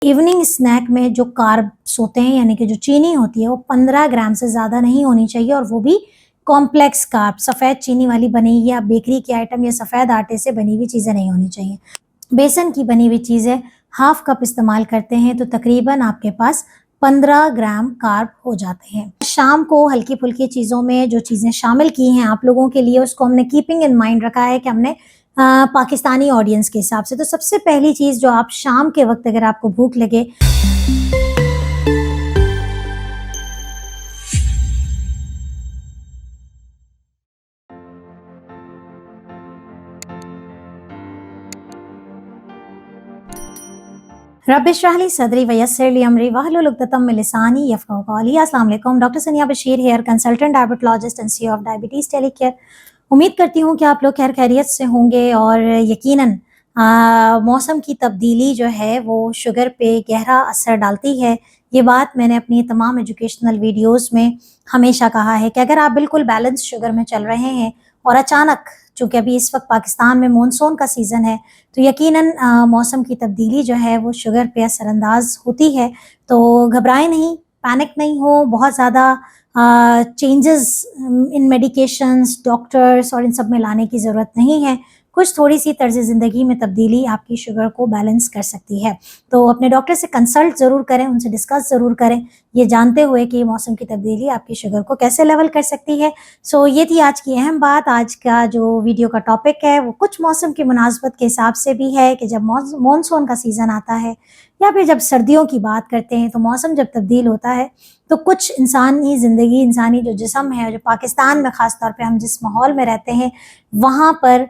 Evening snack में जो carbs होते हैं यानी कि जो चीनी होती है वो 15 ग्राम से ज़्यादा नहीं होनी चाहिए, और वो भी कॉम्प्लेक्स कार्ब, सफ़ेद चीनी वाली बनी या बेकरी के आइटम या सफ़ेद आटे से बनी हुई चीज़ें नहीं होनी चाहिए। बेसन की बनी हुई चीज़ें हाफ कप इस्तेमाल करते हैं तो तकरीबन आपके पास 15 ग्राम कार्ब हो जाते हैं। शाम को हल्की फुल्की चीज़ों में जो चीज़ें शामिल की हैं आप लोगों के लिए, उसको हमने कीपिंग इन माइंड रखा है कि हमने पाकिस्तानी ऑडियंस के हिसाब से। तो सबसे पहली चीज़ जो आप शाम के वक्त अगर आपको भूख लगे, रब इश्रह ली सदरी वयस्सिर ली अमरी वहलुल उक़दतम मिन लिसानी यफ़क़हू क़ौली। अस्सलाम वालेकुम, doctor Sania Bashir here, consultant diabetologist and CEO of diabetes telecare. उम्मीद करती हूँ कि आप लोग खैर खैरियत से होंगे, और यकीनन मौसम की तब्दीली जो है वो शुगर पे गहरा असर डालती है। ये बात मैंने अपनी तमाम एजुकेशनल वीडियोज़ में हमेशा कहा है कि अगर आप बिल्कुल बैलेंस शुगर में चल रहे हैं और अचानक, चूँकि अभी इस वक्त पाकिस्तान में मानसून का सीज़न है, तो यकीनन मौसम की तब्दीली जो है वो शुगर पे असरअंदाज होती है। तो घबराएं नहीं, पैनिक नहीं हो, बहुत ज़्यादा चेंजेस इन मेडिकेशंस, डॉक्टर्स और इन सब में लाने की ज़रूरत नहीं है। कुछ थोड़ी सी तर्ज़ ज़िंदगी में तब्दीली आपकी शुगर को बैलेंस कर सकती है। तो अपने डॉक्टर से कंसल्ट ज़रूर करें, उनसे डिस्कस ज़रूर करें, ये जानते हुए कि मौसम की तब्दीली आपकी शुगर को कैसे लेवल कर सकती है। सो ये थी आज की अहम बात। आज का जो वीडियो का टॉपिक है वो कुछ मौसम की मुनासबत के हिसाब से भी है कि जब मानसून का सीज़न आता है या फिर जब सर्दियों की बात करते हैं, तो मौसम जब तब्दील होता है तो कुछ इंसानी ज़िंदगी, इंसानी जो जिस्म है, जो पाकिस्तान में ख़ास तौर पे हम जिस माहौल में रहते हैं, वहाँ पर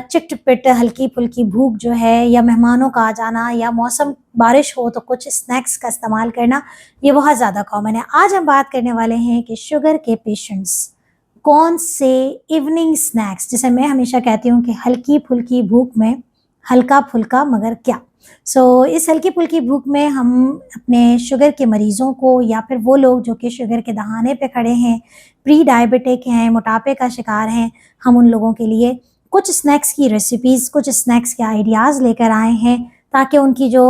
चिट-पिट, हल्की-फुल्की भूख जो है, या मेहमानों का आ जाना, या मौसम बारिश हो तो कुछ स्नैक्स का इस्तेमाल करना, ये बहुत ज़्यादा कॉमन है। आज हम बात करने वाले हैं कि शुगर के पेशेंट्स कौन से इवनिंग स्नैक्स, जिसे मैं हमेशा कहती हूँ कि हल्की-फुल्की भूख में हल्का-फुल्का मगर क्या। इस हल्की-फुल्की भूख में हम अपने शुगर के मरीज़ों को, या फिर वो लोग जो कि शुगर के दहाने पे खड़े हैं, प्री डायबिटिक हैं, मोटापे का शिकार हैं, हम उन लोगों के लिए कुछ स्नैक्स की रेसिपीज़, कुछ स्नैक्स के आइडियाज़ लेकर आए हैं, ताकि उनकी जो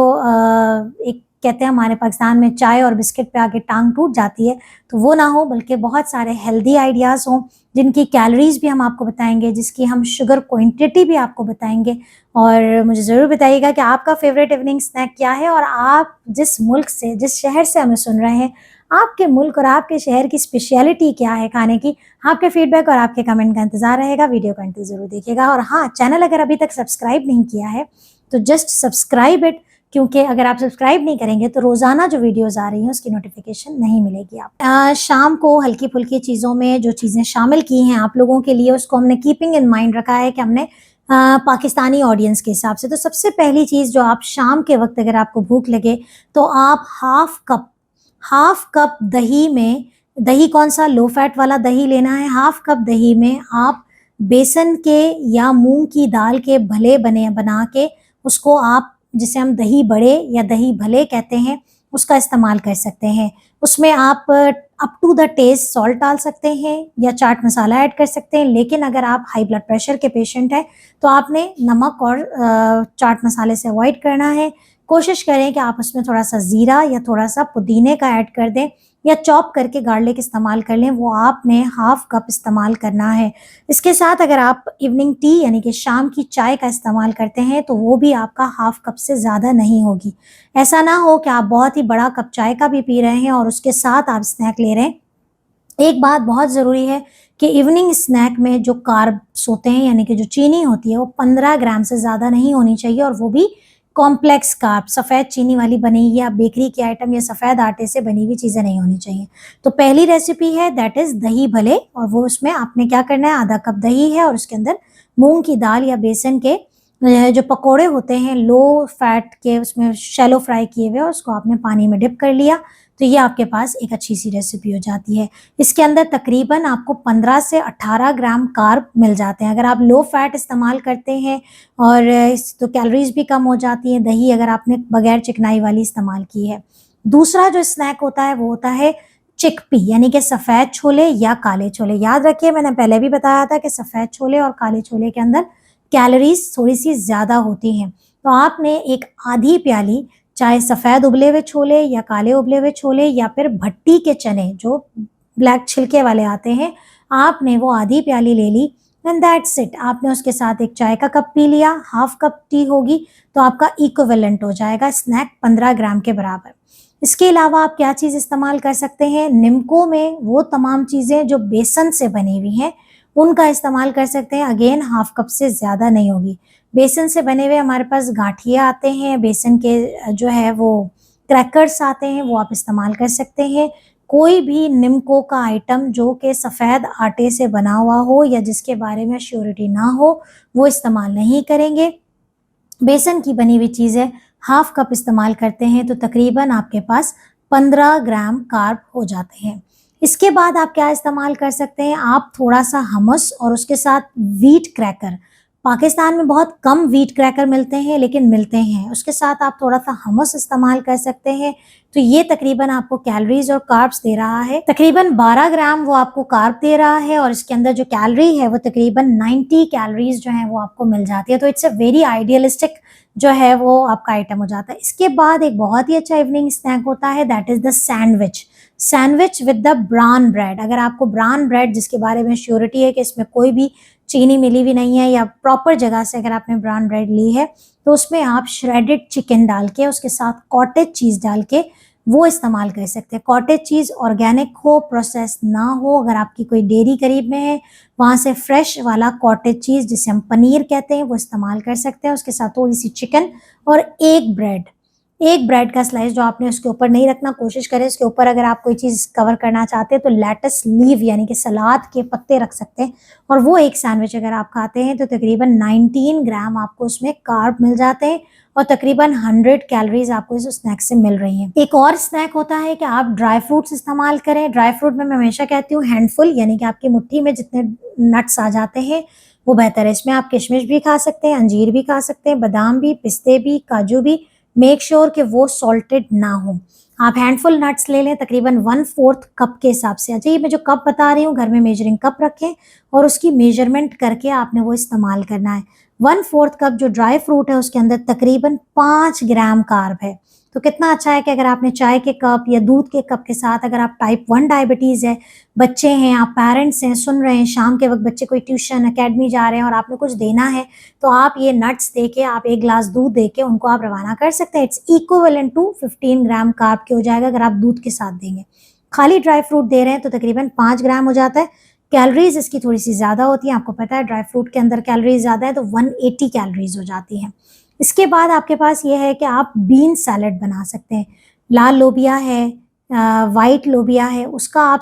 एक कहते हैं हमारे पाकिस्तान में चाय और बिस्किट पे आके टांग टूट जाती है, तो वो ना हो, बल्कि बहुत सारे हेल्दी आइडियाज़ हों, जिनकी कैलोरीज़ भी हम आपको बताएँगे, जिसकी हम शुगर क्वांटिटी भी आपको बताएँगे। और मुझे ज़रूर बताइएगा कि आपका फ़ेवरेट इवनिंग स्नैक क्या है, और आप जिस मुल्क से, जिस शहर से हमें सुन रहे हैं, आपके मुल्क और आपके शहर की स्पेशलिटी क्या है खाने की। आपके फीडबैक और आपके कमेंट का इंतज़ार रहेगा। वीडियो को अंत तक ज़रूर देखिएगा, और हाँ, चैनल अगर अभी तक सब्सक्राइब नहीं किया है तो जस्ट सब्सक्राइब इट, क्योंकि अगर आप सब्सक्राइब नहीं करेंगे तो रोज़ाना जो वीडियोज़ आ रही हैं उसकी नोटिफिकेशन नहीं मिलेगी आप। शाम को हल्की-फुल्की चीज़ों में जो चीज़ें शामिल की हैं आप लोगों के लिए, उसको हमने कीपिंग इन माइंड रखा है कि हमने पाकिस्तानी ऑडियंस के हिसाब से। तो सबसे पहली चीज़ जो आप शाम के वक्त अगर आपको भूख लगे, तो आप हाफ कप दही में, दही कौन सा, लो फैट वाला दही लेना है। हाफ कप दही में आप बेसन के या मूंग की दाल के भले बना के, उसको आप, जिसे हम दही बड़े या दही भले कहते हैं, उसका इस्तेमाल कर सकते हैं। उसमें आप up to the test salt डाल सकते हैं या चाट मसाला ऐड कर सकते हैं, लेकिन अगर आप हाई ब्लड प्रेशर के पेशेंट हैं तो आपने नमक और चाट मसाले से अवॉइड करना है। कोशिश करें कि आप उसमें थोड़ा सा ज़ीरा या थोड़ा सा पुदीने का ऐड कर दें, या चॉप करके गार्लिक इस्तेमाल कर लें, वो आपने हाफ कप इस्तेमाल करना है। इसके साथ अगर आप इवनिंग टी यानी कि शाम की चाय का इस्तेमाल करते हैं तो वो भी आपका हाफ कप से ज़्यादा नहीं होगी। ऐसा ना हो कि आप बहुत ही बड़ा कप चाय का भी पी रहे हैं और उसके साथ आप स्नैक ले रहे हैं। एक बात बहुत ज़रूरी है कि इवनिंग स्नैक में जो कार्ब्स होते हैं यानी कि जो चीनी होती है वो 15 ग्राम से ज़्यादा नहीं होनी चाहिए, और वो भी कॉम्प्लेक्स कार्ब, सफ़ेद चीनी वाली बनी या बेकरी के आइटम या सफ़ेद आटे से बनी हुई चीज़ें नहीं होनी चाहिए। तो पहली रेसिपी है दैट इज़ दही भले, और वो उसमें आपने क्या करना है, आधा कप दही है और उसके अंदर मूंग की दाल या बेसन के जो पकोड़े होते हैं लो फैट के, उसमें शैलो फ्राई किए हुए, उसको आपने पानी में डिप कर लिया, तो ये आपके पास एक अच्छी सी रेसिपी हो जाती है। इसके अंदर तकरीबन आपको 15 से 18 ग्राम कार्ब मिल जाते हैं। अगर आप लो फैट इस्तेमाल करते हैं, और तो कैलोरीज भी कम हो जाती हैं, दही अगर आपने बगैर चिकनाई वाली इस्तेमाल की है। दूसरा जो स्नैक होता है वो होता है चिकपी, यानी कि सफ़ेद छोले या काले छोले। याद रखिए, मैंने पहले भी बताया था कि सफ़ेद छोले और काले छोले के अंदर कैलोरीज थोड़ी सी ज़्यादा होती हैं। तो आपने एक आधी प्याली चाहे सफ़ेद उबले हुए छोले या काले उबले हुए छोले या फिर भट्टी के चने जो ब्लैक छिलके वाले आते हैं, आपने वो आधी प्याली ले ली एंड दैट्स इट। आपने उसके साथ एक चाय का कप पी लिया, हाफ कप टी होगी तो आपका इक्विवेलेंट हो जाएगा स्नैक 15 ग्राम के बराबर। इसके अलावा आप क्या चीज़ इस्तेमाल कर सकते हैं, निम्को में वो तमाम चीज़ें जो बेसन से बनी हुई हैं उनका इस्तेमाल कर सकते हैं। अगेन हाफ कप से ज़्यादा नहीं होगी। बेसन से बने हुए हमारे पास गाठिया आते हैं, बेसन के जो है वो क्रैकर्स आते हैं, वो आप इस्तेमाल कर सकते हैं। कोई भी निम्को का आइटम जो कि सफ़ेद आटे से बना हुआ हो या जिसके बारे में श्योरिटी ना हो वो इस्तेमाल नहीं करेंगे। बेसन की बनी हुई चीज़ें हाफ कप इस्तेमाल करते हैं तो तकरीबन आपके पास 15 ग्राम कार्ब हो जाते हैं। इसके बाद आप क्या इस्तेमाल कर सकते हैं, आप थोड़ा सा हमस और उसके साथ व्हीट क्रैकर, पाकिस्तान में बहुत कम व्हीट क्रैकर मिलते हैं लेकिन मिलते हैं, उसके साथ आप थोड़ा सा हमस इस्तेमाल कर सकते हैं। तो ये तकरीबन आपको कैलोरीज और कार्ब्स दे रहा है, तकरीबन 12 ग्राम वो आपको कार्ब दे रहा है और इसके अंदर जो कैलोरी है वो तकरीबन 90 कैलोरीज जो है वो आपको मिल जाती है। तो इट्स अ वेरी आइडियलिस्टिक जो है वो आपका आइटम हो जाता है। इसके बाद एक बहुत ही अच्छा इवनिंग स्नैक होता है, that is the sandwich. Sandwich with the brown bread. अगर आपको ब्राउन ब्रेड जिसके बारे में श्योरिटी है कि इसमें कोई भी चीनी मिली हुई नहीं है या प्रॉपर जगह से अगर आपने ब्राउन ब्रेड ली है तो उसमें आप श्रेडेड चिकन डाल के उसके साथ कॉटेज चीज़ डाल के वो इस्तेमाल कर सकते हैं। कॉटेज चीज़ ऑर्गेनिक हो, प्रोसेस ना हो, अगर आपकी कोई डेयरी करीब में है वहाँ से फ्रेश वाला कॉटेज चीज़ जिसे हम पनीर कहते हैं वो इस्तेमाल कर सकते हैं। उसके साथ थोड़ी सी चिकन और एक ब्रेड का स्लाइस जो आपने उसके ऊपर नहीं रखना, कोशिश करें उसके ऊपर अगर आप कोई चीज़ कवर करना चाहते हैं तो लेटस लीव यानी कि सलाद के पत्ते रख सकते हैं और वो एक सैंडविच अगर आप खाते हैं तो तकरीबन 19 ग्राम आपको उसमें कार्ब मिल जाते हैं और तकरीबन 100 कैलोरीज आपको इस स्नैक से मिल रही हैं। एक और स्नैक होता है कि आप ड्राई फ्रूट्स इस्तेमाल करें। ड्राई फ्रूट में मैं हमेशा कहती हूँ हैंडफुल, यानी कि आपकी मुट्ठी में जितने नट्स आ जाते हैं वो बेहतर है। इसमें आप किशमिश भी खा सकते हैं, अंजीर भी खा सकते हैं, बादाम भी, पिस्ते भी, काजू भी। मेक श्योर कि वो सॉल्टेड ना हो। आप हैंडफुल नट्स ले लें तकरीबन 1/4 कप के हिसाब से। अच्छा, ये मैं जो कप बता रही हूँ घर में मेजरिंग कप रखें और उसकी मेजरमेंट करके आपने वो इस्तेमाल करना है। 1/4 कप जो ड्राई फ्रूट है उसके अंदर तकरीबन 5 ग्राम कार्ब है। तो कितना अच्छा है कि अगर आपने चाय के कप या दूध के कप के साथ, अगर आप टाइप 1 डायबिटीज़ है, बच्चे हैं, आप पेरेंट्स हैं, सुन रहे हैं, शाम के वक्त बच्चे कोई ट्यूशन अकेडमी जा रहे हैं और आपने कुछ देना है तो आप ये नट्स दे के, आप 1 ग्लास दूध दे के उनको आप रवाना कर सकते हैं। It's equivalent to 15 gram carb के हो जाएगा अगर आप दूध के साथ देंगे। खाली ड्राई फ्रूट दे रहे हैं तो तकरीबन 5 ग्राम हो जाता है। कैलोरीज इसकी थोड़ी सी ज़्यादा होती हैं, आपको पता है ड्राई फ्रूट के अंदर कैलोरीज ज़्यादा है तो 180 कैलोरीज हो जाती हैं। इसके बाद आपके पास ये है कि आप बीन सैलड बना सकते हैं। लाल लोबिया है, वाइट लोबिया है, उसका आप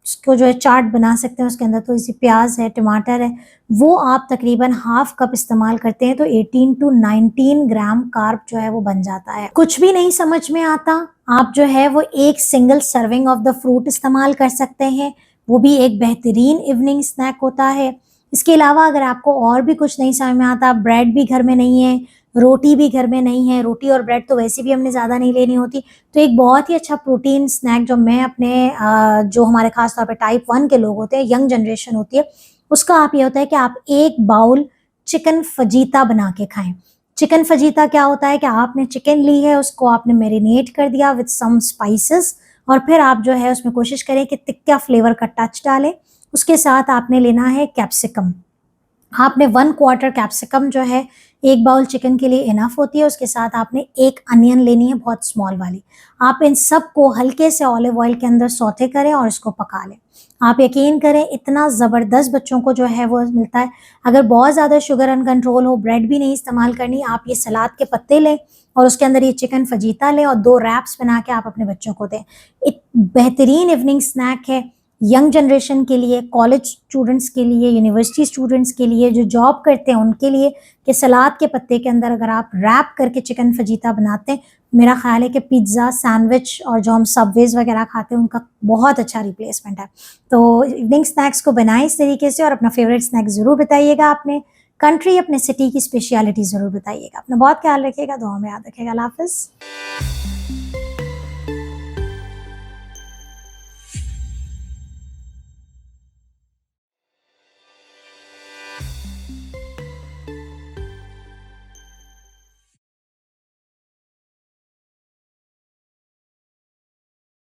उसको जो है चाट बना सकते हैं। उसके अंदर थोड़ी सी प्याज है, टमाटर है, वो आप तकरीबन हाफ कप इस्तेमाल करते हैं तो 18 to 19 ग्राम कार्ब जो है वो बन जाता है। कुछ भी नहीं समझ में आता, आप जो है वो एक single serving of the fruit इस्तेमाल कर सकते हैं, वो भी एक बेहतरीन इवनिंग स्नैक होता है। इसके अलावा अगर आपको और भी कुछ नहीं समझ में आता, ब्रेड भी घर में नहीं है, रोटी भी घर में नहीं है, रोटी और ब्रेड तो वैसे भी हमने ज़्यादा नहीं लेनी होती, तो एक बहुत ही अच्छा प्रोटीन स्नैक जो मैं अपने जो हमारे खास तौर पे टाइप 1 के लोग होते हैं, यंग जनरेशन होती है, उसका आप ये होता है कि आप 1 बाउल चिकन फजीता बना के खाएं। चिकन फजीता क्या होता है कि आपने चिकन ली है, उसको आपने मैरिनेट कर दिया विद सम स्पाइसेस और फिर आप जो है उसमें कोशिश करें कि तिक्का फ्लेवर का टच डालें। उसके साथ आपने लेना है कैप्सिकम, आपने 1/4 कैप्सिकम जो है 1 बाउल चिकन के लिए इनफ होती है। उसके साथ आपने 1 अनियन लेनी है, बहुत स्मॉल वाली। आप इन सब को हल्के से ऑलिव ऑयल के अंदर सौते करें और इसको पका लें। आप यकीन करें इतना ज़बरदस्त बच्चों को जो है वो मिलता है। अगर बहुत ज़्यादा शुगर अनकंट्रोल हो, ब्रेड भी नहीं इस्तेमाल करनी, आप ये सलाद के पत्ते लें और उसके अंदर ये चिकन फजीता लें और 2 रैप्स बना के आप अपने बच्चों को दें। एक बेहतरीन इवनिंग स्नैक है यंग जनरेशन के लिए, कॉलेज स्टूडेंट्स के लिए, यूनिवर्सिटी स्टूडेंट्स के लिए, जो जॉब करते हैं उनके लिए, कि सलाद के पत्ते के अंदर अगर आप रैप करके चिकन फजीता बनाते हैं, मेरा ख्याल है कि पिज़्ज़ा, सैंडविच और जो हम सबवेज वगैरह खाते हैं उनका बहुत अच्छा रिप्लेसमेंट है। तो इवनिंग स्नैक्स को बनाएं इस तरीके से और अपना फेवरेट स्नैक ज़रूर बताइएगा। अपने कंट्री, अपने सिटी की स्पेशलिटी ज़रूर बताइएगा। अपना बहुत ख्याल रखिएगा, दुआ में याद रखिएगा। अल्लाह हाफ़िज़।